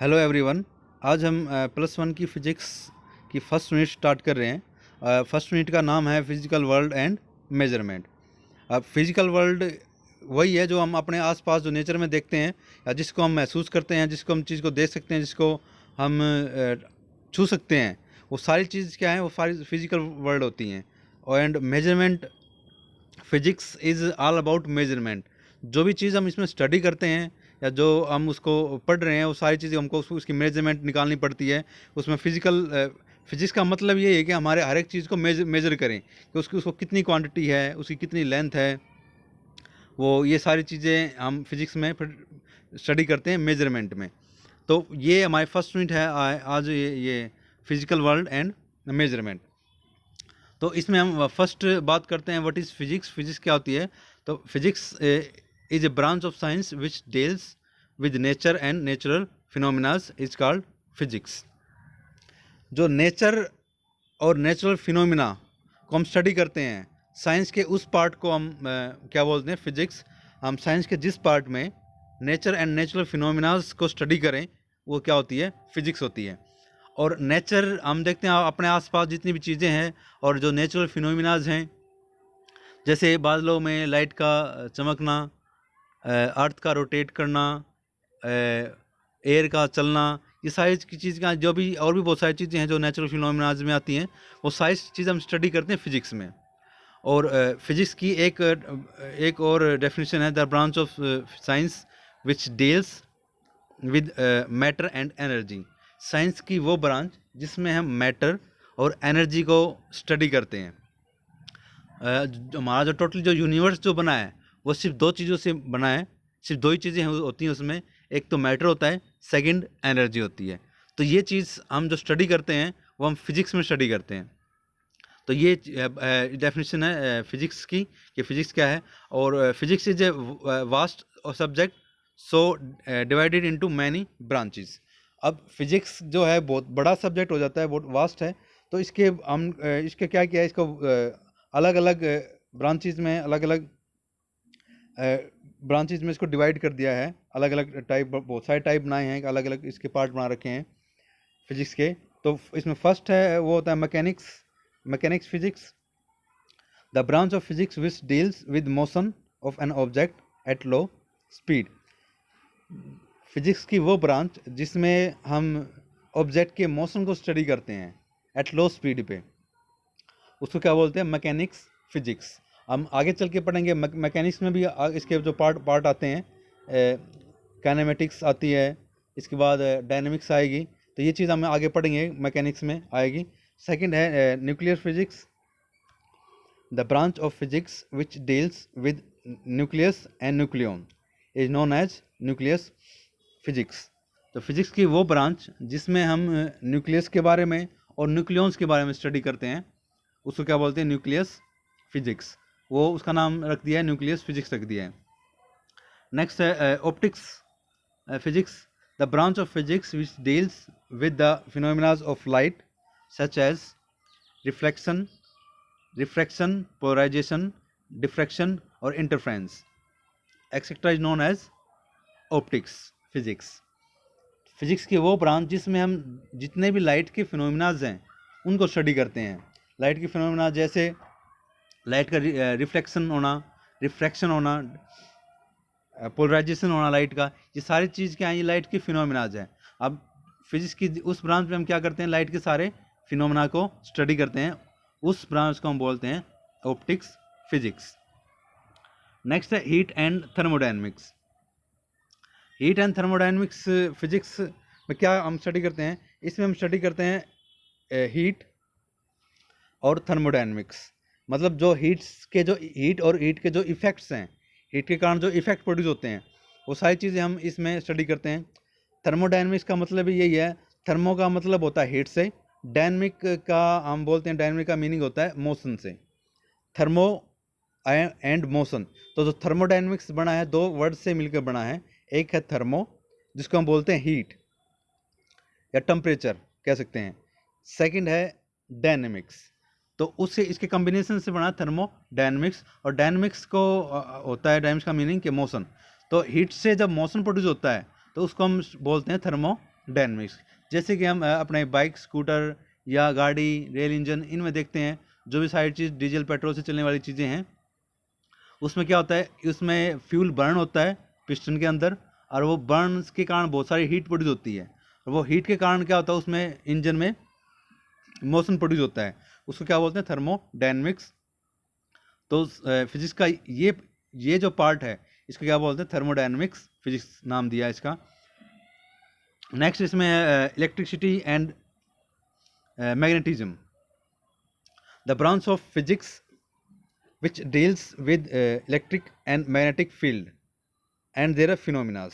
Hello everyone. आज हम plus one की फ़िज़िक्स की फ़र्स्ट यूनिट स्टार्ट कर रहे हैं। फ़र्स्ट यूनिट का नाम है फिज़िकल वर्ल्ड एंड मेजरमेंट। अब फिज़िकल वर्ल्ड वही है जो हम अपने आसपास जो नेचर में देखते हैं या जिसको हम महसूस करते हैं, जिसको हम चीज़ को देख सकते हैं, जिसको हम छू सकते हैं। वो सारी चीज़ क्या है, वो सारी फिज़िकल वर्ल्ड होती हैं। और and measurement, physics is all about measurement. जो भी चीज़ हम इसमें स्टडी करते हैं या जो हम उसको पढ़ रहे हैं, वो सारी चीज़ें हमको उसकी मेजरमेंट निकालनी पड़ती है। उसमें फिजिक्स का मतलब ये है कि हमारे हर एक चीज़ को मेजर करें कि उसको कितनी क्वांटिटी है, उसकी कितनी लेंथ है। वो ये सारी चीज़ें हम फिजिक्स में फिर स्टडी करते हैं मेजरमेंट में। तो ये हमारी फर्स्ट यूनिट है आज ये फिजिकल वर्ल्ड एंड मेजरमेंट। तो इसमें हम फर्स्ट बात करते हैं व्हाट इज़ फिजिक्स। फिजिक्स क्या होती है? तो physics is a branch of science which deals with nature and natural phenomenas is called physics. जो नेचर और नेचुरल फिनोमिना को हम स्टडी करते हैं, साइंस के उस पार्ट को हम क्या बोलते हैं? फिजिक्स। हम साइंस के जिस पार्ट में नेचर एंड नेचुरल फिनोमिनाज को स्टडी करें, वो क्या होती है? फिजिक्स होती है। और नेचर हम देखते हैं अपने आसपास जितनी भी चीज़ें हैं, और जो नेचुरल फिनोमिनाज हैं, जैसे बादलों में लाइट का चमकना, अर्थ का रोटेट करना, एयर का चलना, ये सारी चीज़ का जो भी और भी बहुत सारी चीज़ें हैं जो नेचुरल फिनोमिनाज में आती हैं, वो सारी चीज़ हम स्टडी करते हैं फिजिक्स में। और फिजिक्स की एक और डेफिनेशन है, the branch of science which deals with matter and energy. Science की वो ब्रांच जिसमें हम मैटर और एनर्जी को स्टडी करते हैं। हमारा जो टोटल जो यूनिवर्स जो बना है, वो सिर्फ दो चीज़ों से बना है। सिर्फ दो ही चीज़ें होती हैं उसमें, एक तो मैटर होता है, सेकंड एनर्जी होती है। तो ये चीज़ हम जो स्टडी करते हैं वो हम फिजिक्स में स्टडी करते हैं। तो ये डेफिनेशन है फिजिक्स की कि फिजिक्स क्या है। और physics is a vast subject, so divided into many branches. अब फिजिक्स जो है बहुत बड़ा सब्जेक्ट हो जाता है, बहुत वास्ट है। तो इसके क्या किया है, इसको अलग अलग ब्रांचेस में इसको डिवाइड कर दिया है। अलग अलग टाइप, बहुत सारे टाइप बनाए हैं, अलग अलग इसके पार्ट बना रखे हैं फिजिक्स के। तो इसमें फर्स्ट है वो होता है mechanics physics, the branch of physics which deals with motion of an object at low speed. Physics की वो ब्रांच जिसमें हम ऑब्जेक्ट के मोशन को स्टडी करते हैं एट लो स्पीड पे, उसको क्या बोलते हैं? Mechanics physics. हम आगे चल के पढ़ेंगे मैकेनिक्स में भी इसके जो पार्ट आते हैं, काइनेमेटिक्स आती है, इसके बाद डायनेमिक्स आएगी। तो ये चीज़ हम आगे पढ़ेंगे, मैकेनिक्स में आएगी। सेकंड है nuclear physics, the branch of physics which deals with nucleus and nucleon is known as nucleus physics. तो फिजिक्स की वो ब्रांच जिसमें हम न्यूक्लियस के बारे में और न्यूक्लियंस के बारे में स्टडी करते हैं, उसको क्या बोलते हैं? Nucleus physics. वो उसका नाम रख दिया है, न्यूक्लियस फिजिक्स रख दिया है। नेक्स्ट है optics physics, the branch of physics which deals with the phenomenas of light such as refraction, polarisation, diffraction और interference etcetera is known as optics physics. Physics की वो ब्रांच जिसमें हम जितने भी लाइट के फिनोमिनाज हैं उनको स्टडी करते हैं। लाइट के फिनोमिना जैसे लाइट का रिफ्लेक्शन होना, रिफ्रैक्शन होना, पोलराइजेशन होना लाइट का, ये सारी चीज़ क्या है? ये लाइट के फिनोमिनाज हैं। अब फिजिक्स की उस ब्रांच में हम क्या करते हैं? लाइट के सारे फिनोमिना को स्टडी करते हैं। उस ब्रांच को हम बोलते हैं ऑप्टिक्स फिजिक्स। नेक्स्ट है heat and thermodynamics. Heat and thermodynamics physics में क्या हम स्टडी करते हैं? इसमें हम स्टडी करते हैं हीट और थर्मोडायनेमिक्स। मतलब जो हीट और हीट के जो इफ़ेक्ट्स हैं, हीट के कारण जो इफ़ेक्ट प्रोड्यूस होते हैं, वो सारी चीज़ें हम इसमें स्टडी करते हैं। थर्मोडायनेमिक्स का मतलब भी यही है। थर्मो का मतलब होता है हीट से, डायनेमिक का हम बोलते हैं, डायनेमिक का मीनिंग होता है मोशन से। Thermo and motion. तो जो थर्मोडायनेमिक्स बना है, दो वर्ड से मिलकर बना है। एक है थर्मो, जिसको हम बोलते हैं हीट या टेम्परेचर कह सकते हैं। सेकंड है डायनेमिक्स, तो उससे इसके कॉम्बिनेशन से बना थर्मोडायनेमिक्स। और डायनेमिक्स को होता है, डायनेमिक्स का मीनिंग के मोशन। तो हीट से जब मोशन प्रोड्यूस होता है तो उसको हम बोलते हैं डायनेमिक्स। जैसे कि हम अपने बाइक, स्कूटर या गाड़ी, रेल इंजन, इनमें देखते हैं जो भी सारी चीज़ डीजल पेट्रोल से चलने वाली चीज़ें हैं, उसमें क्या होता है, उसमें फ्यूल बर्न होता है पिस्टन के अंदर, और वो बर्न के कारण बहुत सारी हीट प्रोड्यूस होती है, और वो हीट के कारण क्या होता है, उसमें इंजन में मोशन प्रोड्यूस होता है, उसको क्या बोलते हैं, थर्मोडायनेमिक्स। तो फिजिक्स का ये जो पार्ट है, इसको क्या बोलते हैं, थर्मोडायनेमिक्स फिजिक्स नाम दिया है इसका। नेक्स्ट इसमें electricity and magnetism, the branch of physics which deals with electric and magnetic field and their phenomena।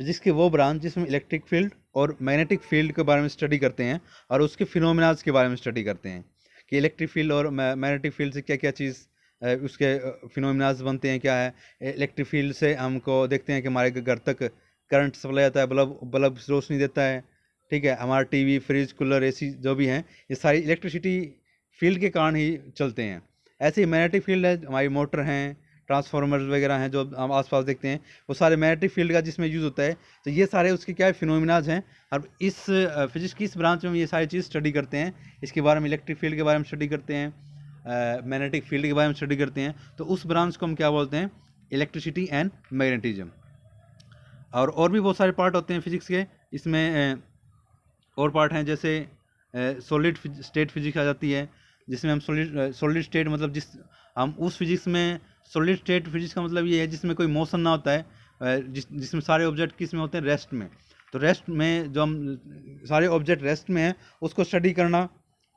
Physics की वो ब्रांच जिसमें इलेक्ट्रिक फील्ड और मैग्नेटिक फील्ड के बारे में स्टडी करते हैं, और उसके फिनोमिनाज के बारे में स्टडी करते हैं कि इलेक्ट्रिक फील्ड और मैग्नेटिक फील्ड से क्या क्या चीज़ उसके फिनोमिनाज बनते हैं, क्या है। इलेक्ट्रिक फील्ड से हमको देखते हैं कि हमारे घर तक करंट सप्लाई आता है, बल्ब बल्ब रोशनी देता है, ठीक है। हमारा टीवी, फ्रिज, कूलर, एसी जो भी हैं, ये सारी इलेक्ट्रिसिटी फील्ड के कारण ही चलते हैं। ऐसे ही मैग्नेटिक फील्ड है, हमारी मोटर हैं, ट्रांसफार्मर्स वगैरह हैं जो हम आसपास देखते हैं, वो सारे मैग्नेटिक फील्ड का जिसमें यूज़ होता है। तो ये सारे उसके क्या है, फिनोमिनाज हैं। और इस फिजिक्स की इस ब्रांच में ये सारी चीज़ स्टडी करते हैं, इसके बारे में, इलेक्ट्रिक फील्ड के बारे में स्टडी करते हैं, मैग्नेटिक फील्ड के बारे में स्टडी करते हैं। तो उस ब्रांच को हम क्या बोलते हैं, इलेक्ट्रिसिटी एंड मैग्नेटिज्म। और भी बहुत सारे पार्ट होते हैं फिजिक्स के इसमें। और पार्ट हैं जैसे सॉलिड स्टेट फिजिक्स आ जाती है, जिसमें हम सॉलिड स्टेट मतलब हम उस फिजिक्स में, सॉलिड स्टेट फिजिक्स का मतलब ये है जिसमें कोई मोशन ना होता है, जिसमें सारे ऑब्जेक्ट किस में होते हैं, रेस्ट में। तो रेस्ट में जो हम सारे ऑब्जेक्ट रेस्ट में हैं, उसको स्टडी करना,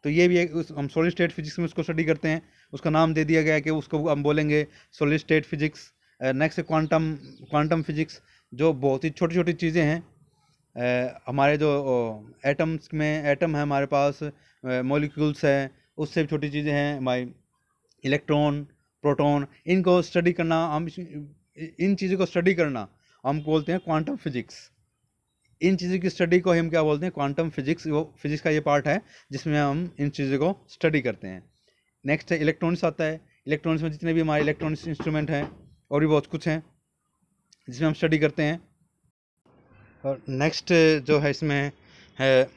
तो ये भी एक हम सॉलिड स्टेट फिजिक्स में उसको स्टडी करते हैं। उसका नाम दे दिया गया है कि उसको हम बोलेंगे solid state physics. Next quantum physics, जो बहुत ही छोटी छोटी चीज़ें हैं, हमारे जो एटम्स में, एटम है हमारे पास, मॉलिक्यूल्स है, उससे भी छोटी चीज़ें हैं हमारी, इलेक्ट्रॉन, प्रोटॉन, इनको स्टडी करना, हम इन चीज़ों को स्टडी करना हम बोलते हैं क्वांटम फिजिक्स। इन चीज़ों की स्टडी को हम क्या बोलते हैं, क्वांटम फिजिक्स। वो फिजिक्स का ये पार्ट है जिसमें हम इन चीज़ों को स्टडी करते हैं। नेक्स्ट है इलेक्ट्रॉनिक्स आता है। इलेक्ट्रॉनिक्स में जितने भी हमारे इलेक्ट्रॉनिक्स इंस्ट्रूमेंट हैं और भी बहुत कुछ हैं जिसमें हम स्टडी करते हैं। और नेक्स्ट जो है इसमें है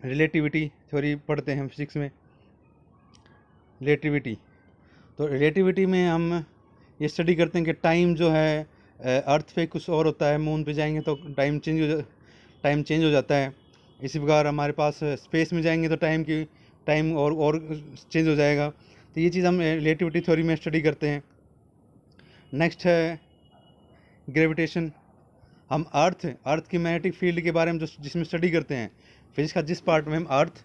रिलेटिविटी थ्योरी पढ़ते हैं हम फिजिक्स में। रिलेटिविटी, तो रिलेटिविटी में हम ये स्टडी करते हैं कि टाइम जो है अर्थ पे कुछ और होता है, मून पे जाएंगे तो टाइम चेंज हो जाता है। इसी प्रकार हमारे पास स्पेस में जाएंगे तो टाइम और चेंज हो जाएगा। तो ये चीज़ हम रिलेटिविटी थ्योरी में स्टडी करते हैं। नेक्स्ट है ग्रेविटेशन। हम अर्थ की मैग्नेटिक फील्ड के बारे में जिसमें स्टडी करते हैं। फिजिक्स का जिस पार्ट में हम अर्थ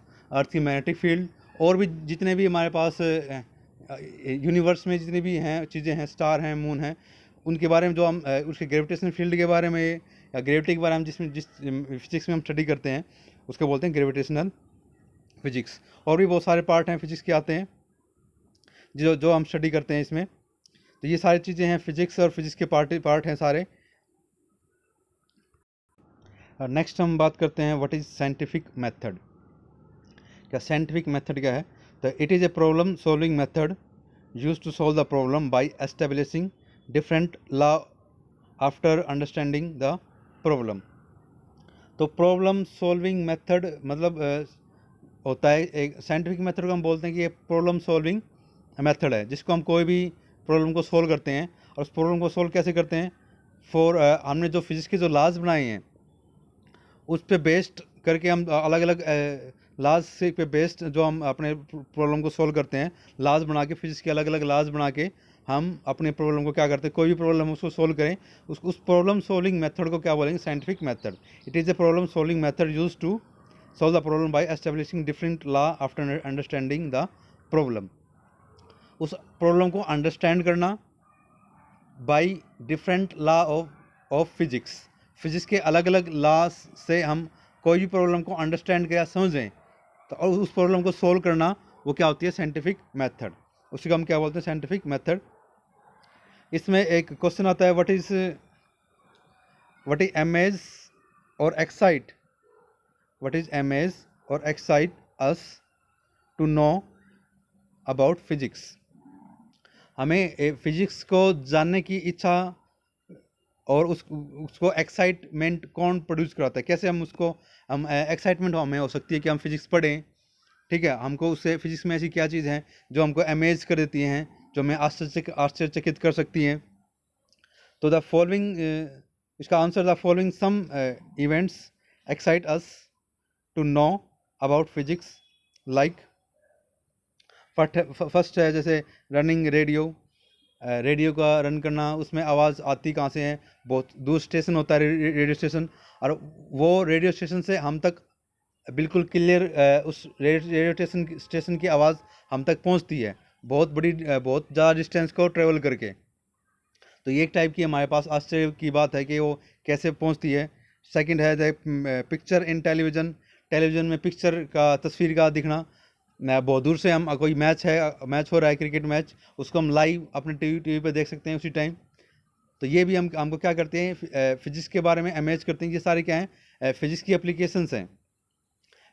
की मैग्नेटिक फील्ड, और भी जितने भी हमारे पास यूनिवर्स में जितनी भी हैं चीज़ें हैं, स्टार हैं, मून हैं, उनके बारे में जो हम उसके ग्रेविटेशन फील्ड के बारे में या ग्रेविटी के बारे में जिस फिजिक्स में हम स्टडी करते हैं, उसको बोलते हैं ग्रेविटेशनल फिजिक्स। और भी बहुत सारे पार्ट हैं फिजिक्स के आते हैं जो हम स्टडी करते हैं इसमें। तो ये सारी चीज़ें हैं फिजिक्स, और फिजिक्स के पार्ट हैं सारे। नेक्स्ट हम बात करते हैं व्हाट इज़ साइंटिफिक मेथड। क्या साइंटिफिक मेथड क्या है? तो it is a problem solving method use to solve the problem by establishing different law after understanding the problem. तो प्रॉब्लम सॉल्विंग मेथड मतलब होता है, एक साइंटिफिक मेथड को हम बोलते हैं कि ये प्रॉब्लम सॉल्विंग मेथड है जिसको हम कोई भी प्रॉब्लम को सॉल्व करते हैं। और उस प्रॉब्लम को सॉल्व कैसे करते हैं, हमने जो फिजिक्स के जो लॉज बनाए हैं उस पे बेस्ड करके हम अलग अलग लॉज से पे बेस्ड जो हम अपने प्रॉब्लम को सॉल्व करते हैं, लॉज बना के, फिजिक्स के अलग अलग लॉज बना के हम अपने प्रॉब्लम को क्या करते हैं, कोई भी प्रॉब्लम उसको सॉल्व करें, उस प्रॉब्लम सॉल्विंग मेथड को क्या बोलेंगे, scientific method. It is a problem solving method use to solve the problem by establishing different law after understanding the problem. उस प्रॉब्लम को अंडरस्टैंड करना by different law of physics. Physics के अलग अलग law से हम कोई भी प्रॉब्लम को अंडरस्टैंड किया, समझें, तो और उस प्रॉब्लम को सोल्व करना, वो क्या होती है, साइंटिफिक मेथड। उसी को हम क्या बोलते हैं, साइंटिफिक मेथड। इसमें एक क्वेश्चन आता है, व्हाट इज अमेज और एक्साइट, व्हाट इज अमेज और excite us to know about physics. हमें फिजिक्स को जानने की इच्छा और उसको एक्साइटमेंट कौन प्रोड्यूस कराता है, कैसे हम एक्साइटमेंट हमें हो सकती है कि हम फिजिक्स पढ़ें, ठीक है, हमको उससे फिजिक्स में ऐसी क्या चीज़ है जो हमको अमेज कर देती हैं, जो हमें आश्चर्यचकित कर सकती हैं। तो द फॉलोइंग, इसका answer, the following some events excite us to know about physics, like first है जैसे रनिंग रेडियो, रेडियो का रन करना, उसमें आवाज़ आती कहाँ से है, बहुत दूर स्टेशन होता है रेडियो स्टेशन, और वो रेडियो स्टेशन से हम तक बिल्कुल क्लियर उस रेडियो स्टेशन की आवाज़ हम तक पहुंचती है, बहुत बहुत ज़्यादा डिस्टेंस को ट्रेवल करके। तो ये एक टाइप की हमारे पास आश्चर्य की बात है कि वो कैसे पहुंचती है। सेकंड है पिक्चर इन टेलीविज़न, टेलीविज़न में पिक्चर का, तस्वीर का दिखना, बहुत दूर से हम कोई मैच हो रहा है, क्रिकेट मैच, उसको हम लाइव अपने टीवी पे देख सकते हैं उसी टाइम। तो ये भी हमको क्या करते हैं, फिजिक्स के बारे में इमेज करते हैं। ये सारे क्या हैं, फिजिक्स की एप्लीकेशंस हैं,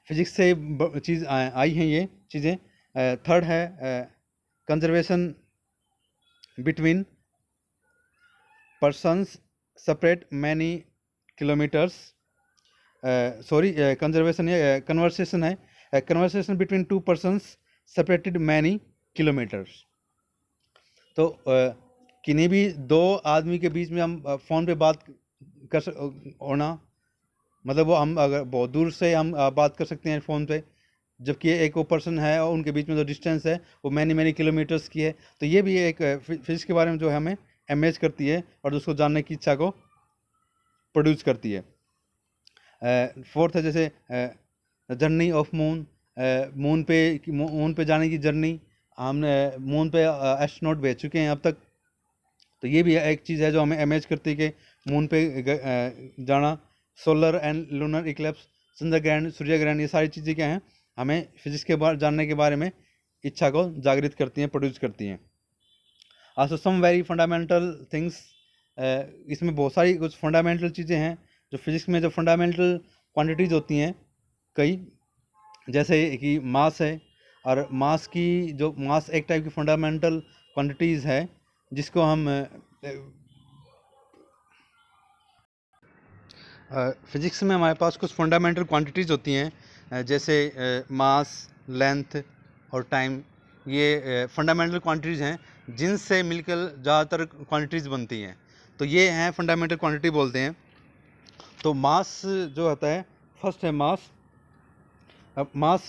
फिजिक्स से चीज़ आई हैं ये चीज़ें। थर्ड है conservation between persons separate many kilometres, sorry conservation है, कन्वर्सेशन है, conversation between two persons separated many kilometres. तो किन्हीं भी दो आदमी के बीच में हम फ़ोन पे बात होना, मतलब वो हम अगर बहुत दूर से हम बात कर सकते हैं फ़ोन पे, जबकि एक वो पर्सन है और उनके बीच में जो डिस्टेंस है वो मैनी किलोमीटर्स की है। तो ये भी एक फिजिक्स के बारे में जो है हमें इमेज करती है और उसको जानने की इच्छा को प्रोड्यूस करती है। फोर्थ है जैसे जर्नी ऑफ मून, मून पे जाने की जर्नी, हमने मून पे एस्ट्रोनॉट भेज चुके हैं अब तक। तो ये भी एक चीज़ है जो हमें इमेज करती है कि मून पे जाना। सोलर एंड लूनर इक्लिप्स, चंद्र ग्रहण, सूर्य ग्रहण, ये सारी चीज़ें क्या हैं, हमें फिजिक्स के बारे जानने के बारे में इच्छा को जागृत करती हैं, प्रोड्यूस करती हैं। Also some very fundamental things, इसमें बहुत सारी कुछ फंडामेंटल चीज़ें हैं जो फिजिक्स में, जो फंडामेंटल क्वांटिटीज़ होती हैं कई, जैसे कि मास है, और मास एक टाइप की फंडामेंटल क्वांटिटीज़ है जिसको हम फिजिक्स में हमारे पास कुछ फंडामेंटल क्वांटिटीज़ होती हैं, जैसे मास, लेंथ और टाइम। ये फंडामेंटल क्वांटिटीज़ हैं जिनसे मिलकर ज़्यादातर क्वांटिटीज़ बनती हैं। तो ये हैं फंडामेंटल क्वांटिटी बोलते हैं। तो मास जो होता है, फर्स्ट है मास। अब मास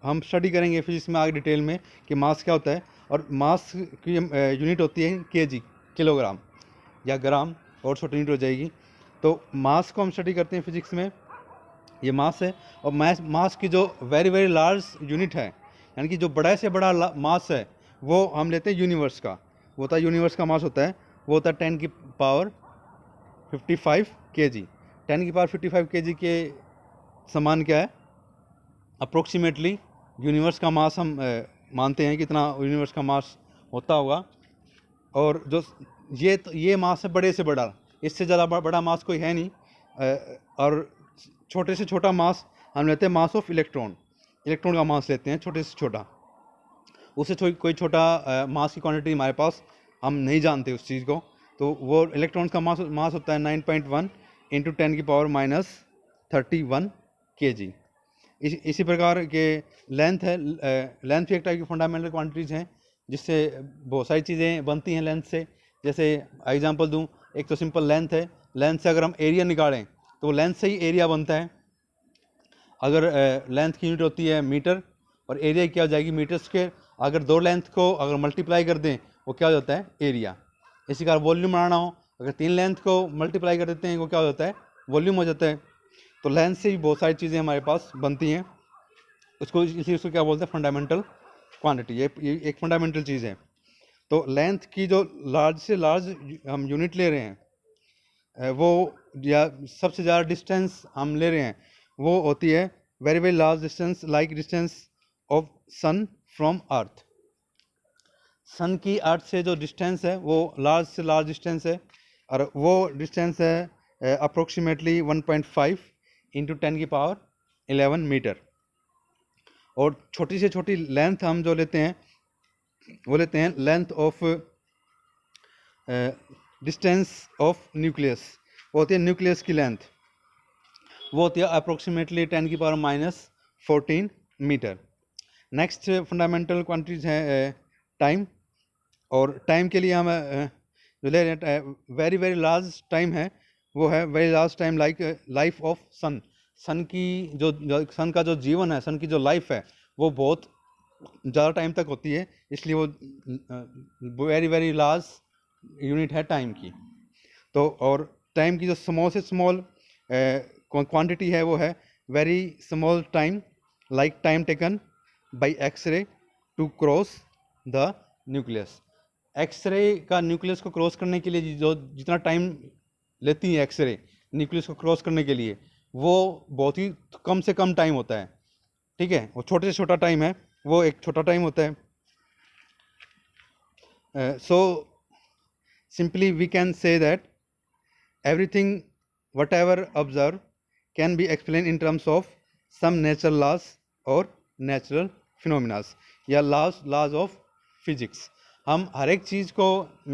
हम स्टडी करेंगे फिजिक्स में आगे डिटेल में कि मास क्या होता है, और मास की यूनिट होती है केजी, किलोग्राम या ग्राम, और छोटी यूनिट हो जाएगी। तो मास को हम स्टडी करते हैं फिजिक्स में, ये मास है। और मास की जो वेरी वेरी लार्ज यूनिट है, यानी कि जो बड़ा से बड़ा मास है, वो हम लेते हैं यूनिवर्स का। वो होता है, यूनिवर्स का मास होता है, वो होता है 10 की पावर 55 kg। 10 की पावर 55 kg के समान क्या है, अप्रोक्सीमेटली यूनिवर्स का मास हम मानते हैं कि इतना यूनिवर्स का मास होता होगा। और जो ये मास है बड़े से बड़ा, इससे ज़्यादा बड़ा मास कोई है नहीं। और छोटे से छोटा मास हम लेते हैं मास ऑफ इलेक्ट्रॉन, इलेक्ट्रॉन का मास लेते हैं छोटे से छोटा। उससे कोई छोटा मास की क्वांटिटी हमारे पास हम नहीं जानते उस चीज़ को। तो वो इलेक्ट्रॉन का मास होता है 9.1 इंटू 10 की पावर -31 kg। इसी प्रकार के लेंथ है, लेंथ भी एक टाइप की फंडामेंटल क्वांटिटीज़ हैं जिससे बहुत सारी चीज़ें बनती हैं लेंथ से। जैसे एग्जांपल दूं, एक तो सिंपल लेंथ है, लेंथ से अगर हम एरिया निकालें तो वो लेंथ से ही एरिया बनता है। अगर लेंथ की यूनिट होती है मीटर और एरिया क्या हो जाएगी, मीटर स्क्वायर। अगर दो लेंथ को अगर मल्टीप्लाई कर दें वो क्या हो जाता है, एरिया। इसी का वॉल्यूम बनाना हो, अगर 3 लेंथ को मल्टीप्लाई कर देते हैं वो क्या हो जाता है, वॉल्यूम हो जाता है। तो लेंथ से भी बहुत सारी चीज़ें हमारे पास बनती हैं, उसको क्या बोलते हैं, फंडामेंटल क्वांटिटी। ये एक फंडामेंटल चीज़ है। तो लेंथ की जो लार्ज से लार्ज हम यूनिट ले रहे हैं, वो या सबसे ज़्यादा डिस्टेंस हम ले रहे हैं, वो होती है very very large distance, like distance of sun from earth. Sun की अर्थ से जो डिस्टेंस है वो लार्ज से लार्ज डिस्टेंस है, और वो डिस्टेंस है अप्रोक्सीमेटली 1.5 इंटू 10 की पावर 11 मीटर। और छोटी से छोटी लेंथ हम जो लेते हैं वो लेते हैं length of distance of nucleus, वो होती है न्यूक्लियस की लेंथ, वो होती है approximately 10⁻14 metre. Next fundamental quantities है टाइम, और टाइम के लिए हम जो ले रहे हैं वेरी वेरी लार्ज टाइम है, वो है very large time like life of sun. Sun की जो सन का जो जीवन है, सन की जो लाइफ है, वो बहुत ज़्यादा टाइम तक होती है, इसलिए वो वेरी वेरी लार्ज यूनिट है टाइम की। तो और टाइम की जो स्मॉल से स्मॉल क्वांटिटी है वो है very small time like time taken by x-ray to cross the nucleus. X-ray का न्यूक्लियस को क्रॉस करने के लिए जो जितना टाइम लेती है एक्सरे न्यूक्लियस को क्रॉस करने के लिए, वो बहुत ही कम से कम टाइम होता है, ठीक है। वो छोटे से छोटा टाइम है, वो एक छोटा टाइम होता है। So simply we can say that everything whatever observe can be explained in terms of some natural laws or natural phenomena या laws of physics। हम हर एक चीज़ को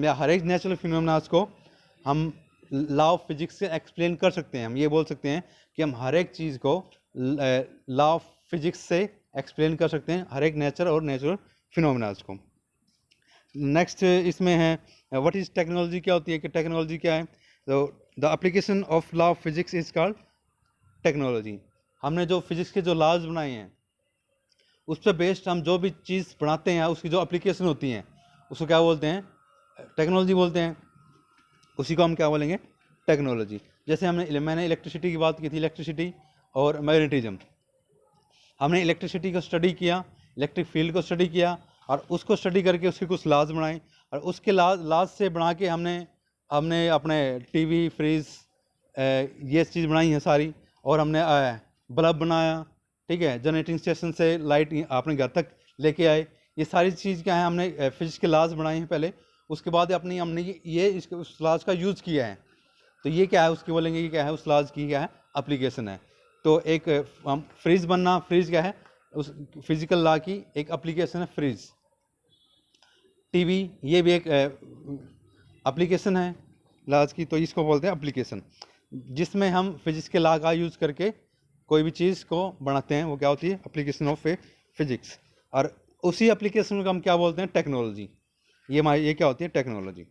या हर एक नेचुरल फिनोमिनास को हम लॉ ऑफ फिजिक्स से एक्सप्लेन कर सकते हैं। हम ये बोल सकते हैं कि हम हर एक चीज़ को लॉ ऑफ फिजिक्स से एक्सप्लेन कर सकते हैं, हर एक नेचर और नेचुरल फिनोमिनास को। नेक्स्ट इसमें है व्हाट इज़ टेक्नोलॉजी, क्या होती है कि टेक्नोलॉजी क्या है। तो the application of law of physics is called technology. हमने जो फिजिक्स के जो लॉज बनाए हैं, उस पर बेस्ड हम जो भी चीज़ बनाते हैं, उसकी जो एप्लीकेशन होती हैं, उसको क्या बोलते हैं, टेक्नोलॉजी बोलते हैं। उसी को हम क्या बोलेंगे, टेक्नोलॉजी। जैसे मैंने इलेक्ट्रिसिटी की बात की थी, इलेक्ट्रिसिटी और मैग्नेटिज्म। हमने इलेक्ट्रिसिटी को स्टडी किया, इलेक्ट्रिक फील्ड को स्टडी किया, और उसको स्टडी करके उसके कुछ लॉज बनाए, और उसके लॉज से बना के हमने अपने टीवी, फ्रिज, ये चीज़ बनाई है सारी, और हमने बल्ब बनाया, ठीक है। जनरेटिंग स्टेशन से लाइट अपने घर तक लेके आए। ये सारी चीज़ क्या है, हमने फिजिक्स के लॉज बनाए हैं पहले, उसके बाद हमने ये उस लॉज का यूज़ किया है। तो ये क्या है, उसकी बोलेंगे कि क्या है, उस लॉज की क्या है, एप्लीकेशन है। तो एक हम फ्रिज बनना, फ्रिज क्या है, उस फिजिकल लॉ की एक एप्लीकेशन है फ्रिज। टीवी, ये भी एक एप्लीकेशन है लॉज की, तो इसको बोलते हैं एप्लीकेशन, जिसमें हम फिजिक्स के लॉ का यूज़ करके कोई भी चीज़ को बनाते हैं, वो क्या होती है, एप्लीकेशन ऑफ ए फिजिक्स। और उसी एप्लीकेशन को हम क्या बोलते हैं, टेक्नोलॉजी। ये क्या होती है, टेक्नोलॉजी।